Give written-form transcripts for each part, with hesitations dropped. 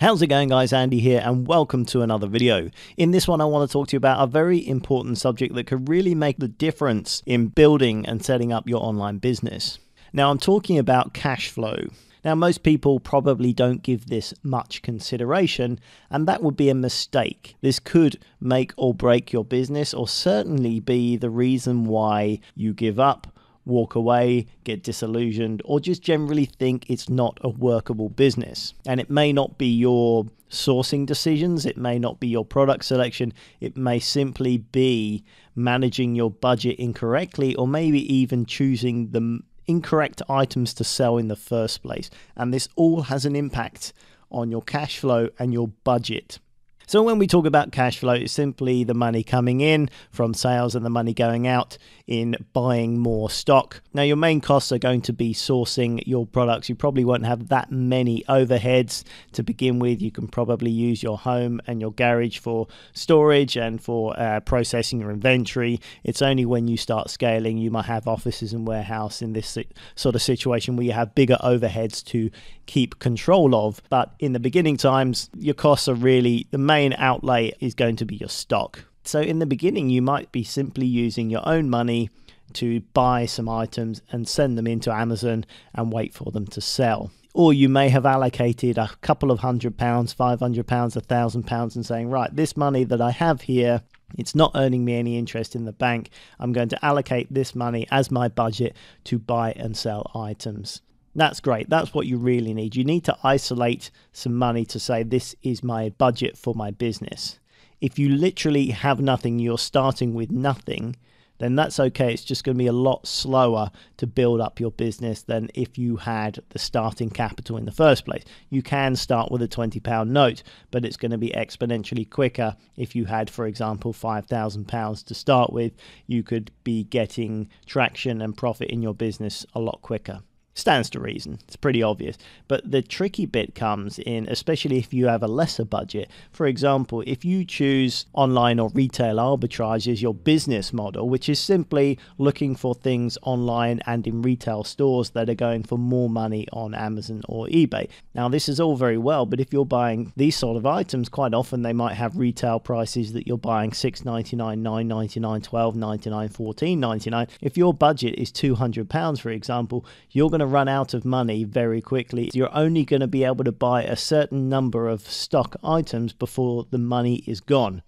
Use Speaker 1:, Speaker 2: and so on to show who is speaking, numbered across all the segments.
Speaker 1: How's it going, guys? Andy here and welcome to another video. In this one I want to talk to you about a very important subject that could really make the difference in building and setting up your online business. Now I'm talking about cash flow. Now most people probably don't give this much consideration, and that would be a mistake. This could make or break your business, or certainly be the reason why you give up, walk away, get disillusioned, or just generally think it's not a workable business. And it may not be your sourcing decisions, it may not be your product selection, it may simply be managing your budget incorrectly, or maybe even choosing the incorrect items to sell in the first place. And this all has an impact on your cash flow and your budget. So when we talk about cash flow, it's simply the money coming in from sales and the money going out in buying more stock. Now your main costs are going to be sourcing your products. You probably won't have that many overheads to begin with. You can probably use your home and your garage for storage and for processing your inventory. It's only when you start scaling you might have offices and warehouse in this sort of situation where you have bigger overheads to keep control of. But in the beginning times, your costs are really, the main outlay is going to be your stock. So in the beginning, you might be simply using your own money to buy some items and send them into Amazon and wait for them to sell. Or you may have allocated a couple of £100, £500, £1,000 and saying, right, this money that I have here, it's not earning me any interest in the bank. I'm going to allocate this money as my budget to buy and sell items. That's great. That's what you really need. You need to isolate some money to say, this is my budget for my business. If you literally have nothing, you're starting with nothing, then that's okay. It's just going to be a lot slower to build up your business than if you had the starting capital in the first place. You can start with a £20 note, but it's going to be exponentially quicker. If you had, for example, £5,000 to start with, you could be getting traction and profit in your business a lot quicker. Stands to reason. It's pretty obvious. But the tricky bit comes in, especially if you have a lesser budget. For example, if you choose online or retail arbitrage as your business model, which is simply looking for things online and in retail stores that are going for more money on Amazon or eBay. Now, this is all very well, but if you're buying these sort of items, quite often they might have retail prices that you're buying $6.99, $9.99, $12.99, $14.99. If your budget is £200, for example, you're going to run out of money very quickly. You're only going to be able to buy a certain number of stock items before the money is gone.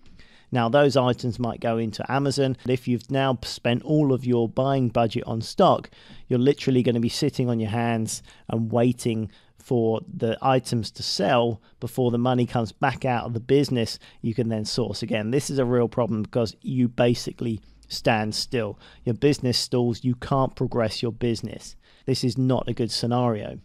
Speaker 1: Now those items might go into Amazon. If you've now spent all of your buying budget on stock, you're literally going to be sitting on your hands and waiting for the items to sell before the money comes back out of the business. You can then source again. This is a real problem because you basically stand still. Your business stalls. You can't progress your business. This is not a good scenario.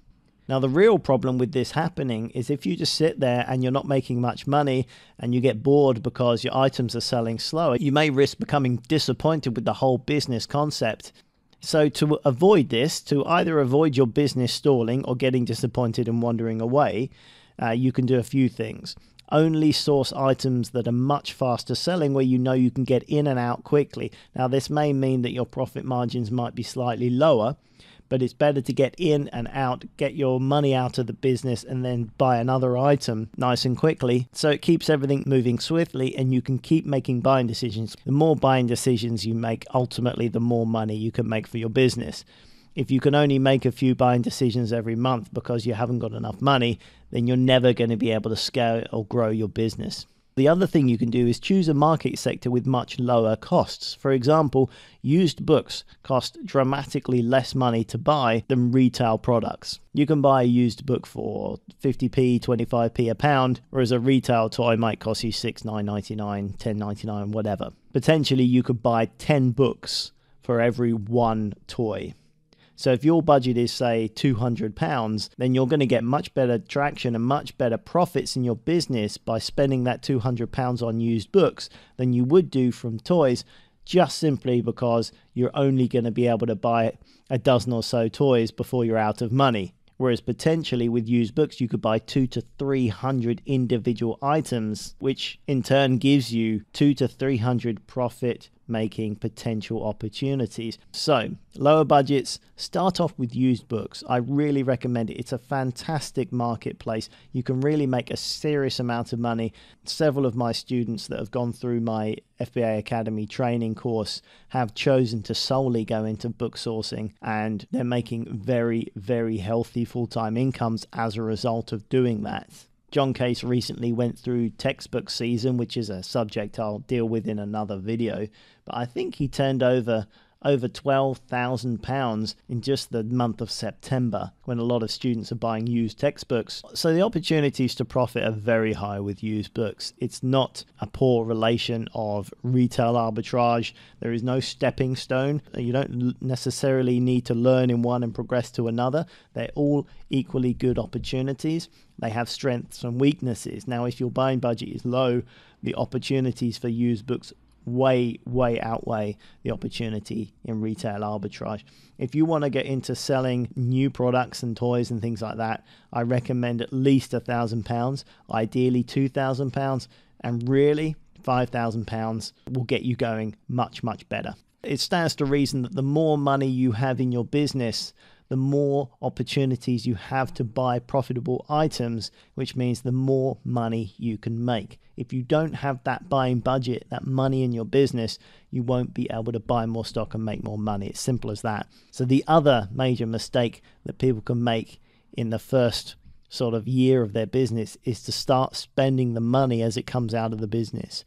Speaker 1: Now, the real problem with this happening is if you just sit there and you're not making much money and you get bored because your items are selling slower, you may risk becoming disappointed with the whole business concept. So to avoid this, to either avoid your business stalling or getting disappointed and wandering away, you can do a few things. Only source items that are much faster selling where you know you can get in and out quickly. Now, this may mean that your profit margins might be slightly lower, but it's better to get in and out, get your money out of the business, and then buy another item nice and quickly. So it keeps everything moving swiftly and you can keep making buying decisions. The more buying decisions you make, ultimately, the more money you can make for your business. If you can only make a few buying decisions every month because you haven't got enough money, then you're never going to be able to scale or grow your business. The other thing you can do is choose a market sector with much lower costs. For example, used books cost dramatically less money to buy than retail products. You can buy a used book for 50p, 25p a pound, whereas a retail toy might cost you $6, $9.99, $10.99, whatever. Potentially, you could buy 10 books for every one toy. So if your budget is, say, £200, then you're going to get much better traction and much better profits in your business by spending that £200 on used books than you would do from toys, just simply because you're only going to be able to buy a dozen or so toys before you're out of money. Whereas potentially with used books, you could buy 200 to 300 individual items, which in turn gives you 200 to 300 profit making potential opportunities. So lower budgets, start off with used books. I really recommend it. It's a fantastic marketplace. You can really make a serious amount of money. Several of my students that have gone through my FBA Academy training course have chosen to solely go into book sourcing, and they're making very, very healthy full-time incomes as a result of doing that. John Case recently went through textbook season, which is a subject I'll deal with in another video, but I think he turned over £12,000 in just the month of September, when a lot of students are buying used textbooks. So the opportunities to profit are very high with used books. It's not a poor relation of retail arbitrage. There is no stepping stone. You don't necessarily need to learn in one and progress to another. They're all equally good opportunities. They have strengths and weaknesses. Now, if your buying budget is low, the opportunities for used books way outweigh the opportunity in retail arbitrage. If you want to get into selling new products and toys and things like that, I recommend at least £1,000, ideally £2,000, and really £5,000 will get you going much better. It stands to reason that the more money you have in your business, the more opportunities you have to buy profitable items, which means the more money you can make. If you don't have that buying budget, that money in your business, you won't be able to buy more stock and make more money. It's simple as that. So the other major mistake that people can make in the first sort of year of their business is to start spending the money as it comes out of the business.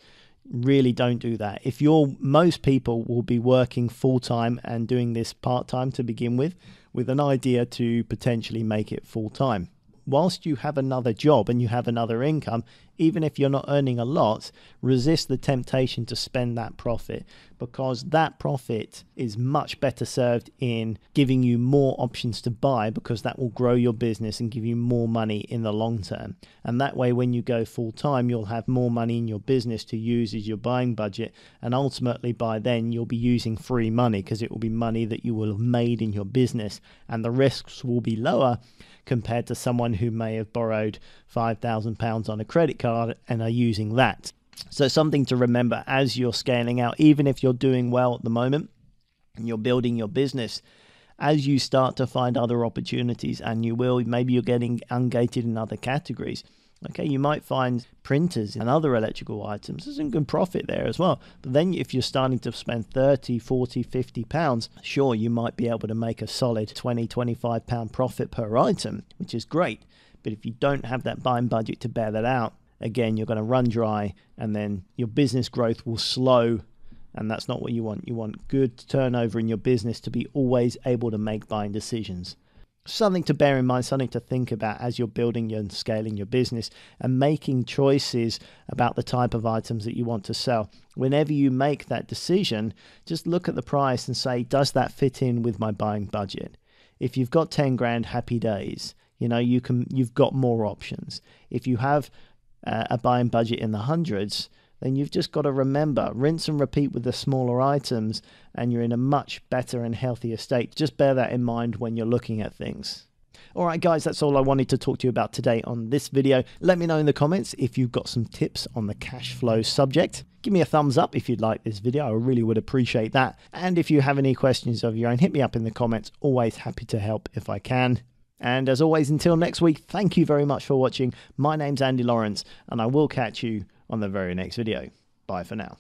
Speaker 1: Really don't do that. Most people will be working full-time and doing this part-time to begin with an idea to potentially make it full-time. Whilst you have another job and you have another income, even if you're not earning a lot, resist the temptation to spend that profit, because that profit is much better served in giving you more options to buy, because that will grow your business and give you more money in the long term. And that way, when you go full time, you'll have more money in your business to use as your buying budget. And ultimately, by then, you'll be using free money, because it will be money that you will have made in your business, and the risks will be lower compared to someone who may have borrowed £5,000 on a credit card and are using that. So something to remember as you're scaling out, even if you're doing well at the moment and you're building your business, as you start to find other opportunities, and maybe you're getting ungated in other categories. Okay, you might find printers and other electrical items. There's some good profit there as well. But then if you're starting to spend 30, 40, 50 pounds, sure, you might be able to make a solid 20, 25 pound profit per item, which is great. But if you don't have that buying budget to bear that out, again, you're going to run dry, and then your business growth will slow. And that's not what you want. You want good turnover in your business to be always able to make buying decisions. Something to bear in mind, something to think about as you're building and scaling your business and making choices about the type of items that you want to sell. Whenever you make that decision, just look at the price and say, does that fit in with my buying budget? If you've got 10 grand, happy days. You've got more options. If you have a buying budget in the hundreds, then you've just got to remember, rinse and repeat with the smaller items, and you're in a much better and healthier state. Just bear that in mind when you're looking at things. All right, guys, that's all I wanted to talk to you about today on this video. Let me know in the comments if you've got some tips on the cash flow subject. Give me a thumbs up if you'd like this video. I really would appreciate that. And if you have any questions of your own, hit me up in the comments. Always happy to help if I can. And as always, until next week, thank you very much for watching. My name's Andy Lawrence, and I will catch you on the very next video. Bye for now.